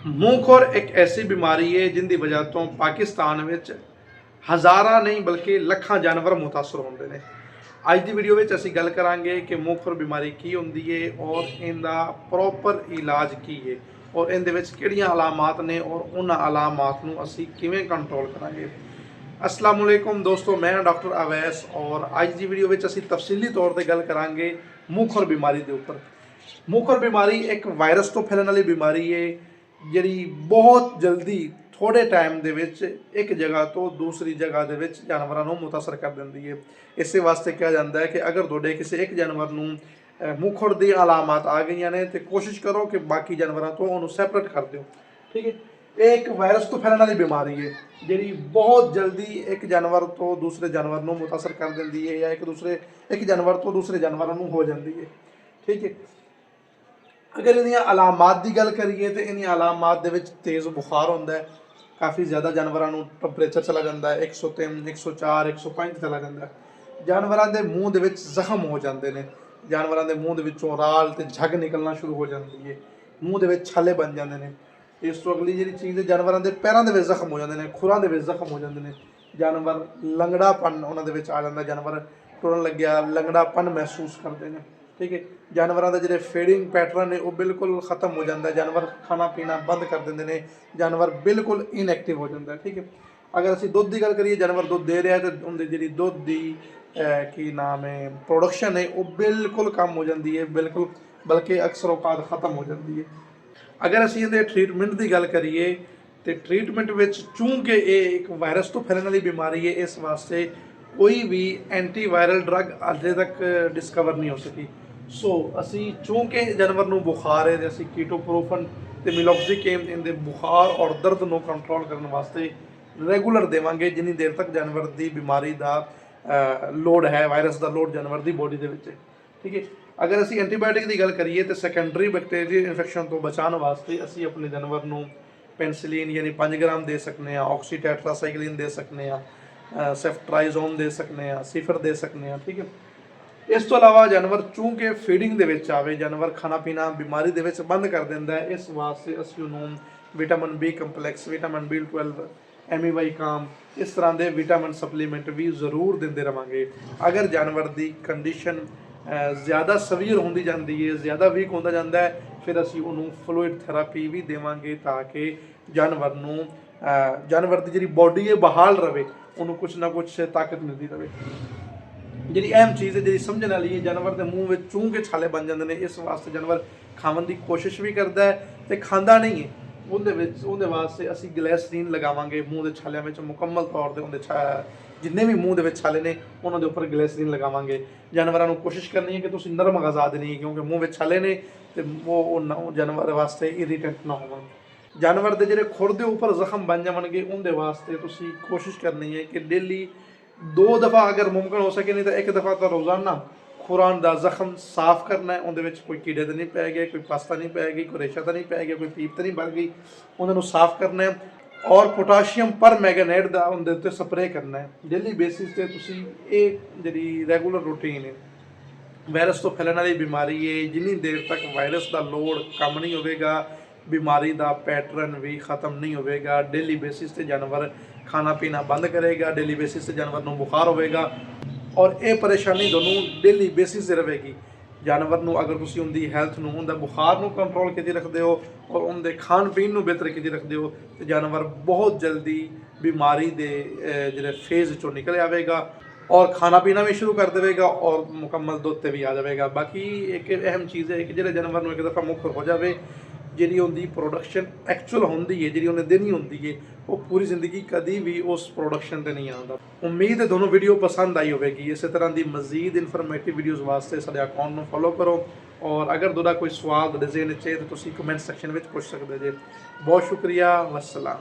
ਮੂੰਹਖੋਰ ਇੱਕ ਐਸੀ ਬਿਮਾਰੀ ਹੈ ਜਿੰਦੀ ਵਜ੍ਹਾ ਤੋਂ ਪਾਕਿਸਤਾਨ ਵਿੱਚ ਹਜ਼ਾਰਾਂ ਨਹੀਂ ਬਲਕਿ ਲੱਖਾਂ ਜਾਨਵਰ ਮੁਤਾਸਰ ਹੁੰਦੇ ਨੇ। ਅੱਜ ਦੀ ਵੀਡੀਓ ਵਿੱਚ ਅਸੀਂ ਗੱਲ ਕਰਾਂਗੇ ਕਿ ਮੂੰਹਖੋਰ ਬਿਮਾਰੀ ਕੀ ਹੁੰਦੀ ਹੈ ਔਰ ਇਹਦਾ ਪ੍ਰੋਪਰ ਇਲਾਜ ਕੀ ਹੈ ਔਰ ਇਹਦੇ ਵਿੱਚ ਕਿਹੜੀਆਂ ਅਲਾਮਾਤ ਨੇ ਔਰ ਉਹਨਾਂ ਅਲਾਮਾਤ ਨੂੰ ਅਸੀਂ ਕਿਵੇਂ ਕੰਟਰੋਲ ਕਰਾਂਗੇ। अस्सलाम वालेकुम दोस्तों, मैं डॉक्टर अवैस और आज की वीडियो में असी तफसीली तौर पर गल करांगे मूंहखोर बीमारी के उपर। मूंहखोर बीमारी एक वायरस तो फैलने वाली बीमारी है जी बहुत जल्दी थोड़े टाइम के एक जगह तो दूसरी जगह के जानवरों को मुतासर कर देती है। इस वास्ते कहा जाता है कि अगर थोड़े किसी एक जानवर को मूंहखोर की अलामत आ गई ने तो कोशिश करो कि बाकी जानवरों तो उन्होंने सैपरेट कर दो। ठीक है, एक वायरस तो फैलने वाली बीमारी है जी बहुत जल्दी एक जानवर तो दूसरे जानवर को मुतासर कर देती है या एक जानवर तो दूसरे जानवरों को हो जाती है। ठीक है, अगर इन अलामात की गल करिए तो इन अलामात के तेज़ बुखार होता है, काफ़ी ज़्यादा जानवरों को टंपरेचर चला जाता है 103 104 105 चला जाता है। जानवरों के मूँह के जख्म हो जाते हैं, जानवरों के मूँह के राल तो झग निकलना शुरू हो जाती है, मूँह के छाले बन जाते हैं। इस तो अगली जी चीज़ जानवरों के पैरों के जख्म हो जाते हैं, खुरां के जख्म हो जाते हैं, जानवर लंगड़ापन उन्होंने आ जाता, जानवर टुरन लग्या लंगड़ापन महसूस करते हैं। ठीक है, जानवरों का जो फीडिंग पैटर्न है वो बिल्कुल खत्म हो जाता है, जानवर खाना पीना बंद कर देते हैं, जानवर बिल्कुल इनएक्टिव हो जाता है। ठीक है, अगर असी दुध की गल करिए, जानवर दुध दे रहा है तो उनकी जी दुध की की नाम है प्रोडक्शन है वो बिल्कुल कम हो जाती है, बिल्कुल बल्कि अक्सर औकात खत्म हो जाती है। अगर असी इहदे ट्रीटमेंट की गल करिए तो ट्रीटमेंट में चूंकि ये एक वायरस तो फैलने वाली बीमारी है इस वास्ते कोई भी एंटीवायरल ड्रग अजे तक डिस्कवर नहीं हो सकी। सो असी चूंकि जानवर को बुखार है तो असी कीटोप्रोफन तो मिलॉक्सिकेम इनके बुखार और दर्द को कंट्रोल करने वास्ते रेगूलर देवांगे जिन्नी देर तक जानवर की बीमारी का लोड है, वायरस का लोड जानवर की बॉडी के विच। ठीक है, अगर असी एंटीबायोटिक की गल करिए तो सैकेंडरी बैक्टीरियल इन्फेक्शन तो बचाने वास्ते असी अपने जानवर को पेंसिलिन यानी 5 ग्राम दे सकते हैं, ऑक्सीटेट्रासाइक्लिन दे सकते हैं, सेफ्ट्राइजोन दे सकते हैं, सिफर दे सकते हैं। ठीक है, इस तो अलावा जानवर चूंकि फीडिंग के आवे, जानवर खाना पीना बीमारी के बंद कर देता है, इस वास्ते असी उन्होंने vitamin B complex, vitamin B12, एमीवाई काम इस तरह के विटामिन सप्लीमेंट भी जरूर देते रहेंगे। अगर जानवर की कंडीशन ज़्यादा सवीयर होती जाती है, ज़्यादा वीक होता जाता है, फिर असी उन्होंने फ्लूइड थेरापी भी देवांगे ताकि जानवर की जी बॉडी है बहाल रहे, उन्होंने कुछ ना कुछ ताकत मिलती रहे। जी अहम चीज़ है जी समझने वाली है, जानवर के मूँह में चूंकि छाले बन जाते हैं, इस वास्ते जानवर खावन की कोशिश भी करता है तो खाता नहीं है, उनके वास्ते असी ग्लैसरीन लगावांगे मूँह के छालियां में मुकम्मल तौर पर उनके जिन्ने भी मूँह के छाले ने उन्होंने उपर ग्लैसरीन लगावांगे। जानवरों को कोशिश करनी है कि तुम नरम गज़ा देनी है क्योंकि मूँह में छाले ने तो वो जानवर वास्ते इरीटेंट ना हो। जानवर के जो खुर के उपर जख्म बन जाएंगे उनके वास्ते तुसी कोशिश करनी है कि डेली 2 दफ़ा अगर मुमकिन हो सके, नहीं तो 1 दफ़ा तो रोज़ाना खुरान का जख्म साफ करना है, उनके कोई कीड़े तो नहीं पै गए, कोई पस तो नहीं पै गई, कोई रेशा तो नहीं पै गया, कोई पीप तो नहीं बढ़ गई, उन्होंने साफ करना है और पोटाशियम पर मैगनेट का उनके उत्ते स्प्रे करना है डेली बेसिस पे। तुसी ये जी रेगूलर रूटीन है, वायरस तो फैलने वाली बीमारी है, जिन्नी देर तक वायरस का लोड कम नहीं होगा, बीमारी का पैटर्न भी ख़त्म नहीं होगा, डेली बेसिस पे जानवर खाना पीना बंद करेगा, डेली बेसिस पे जानवर को बुखार होगा और ये परेशानी दोनों डेली बेसिस से रहेगी। जानवर को अगर तुम उनकी हैल्थ में उनका बुखार को कंट्रोल की रखते हो और उनके खान पीन को बेहतर की रखते हो तो जानवर बहुत जल्दी बीमारी के जो फेज चो निकल आएगा और खाना पीना भी शुरू कर देगा और मुकम्मल दुध भी आ जाएगा। बाकी एक अहम चीज़ है कि जो जानवर को एक दफ़ा मुख हो जाए जी उनकी प्रोडक्शन एक्चुअल होंगी है, जी उन्हें देनी होंगी है, वो पूरी जिंदगी कभी भी उस प्रोडक्शन से नहीं आता। उम्मीद है दोनों वीडियो पसंद आई होगी। इस तरह की मजीद इन्फॉर्मेटिव वीडियोज़ वास्ते साडे अकाउंट में फॉलो करो और अगर तुहाडा कोई सवाल डिज़ाइन चाहिए तो तुसीं कमेंट सैक्शन में पूछ सकते जे। बहुत शुक्रिया, वस्सलाम।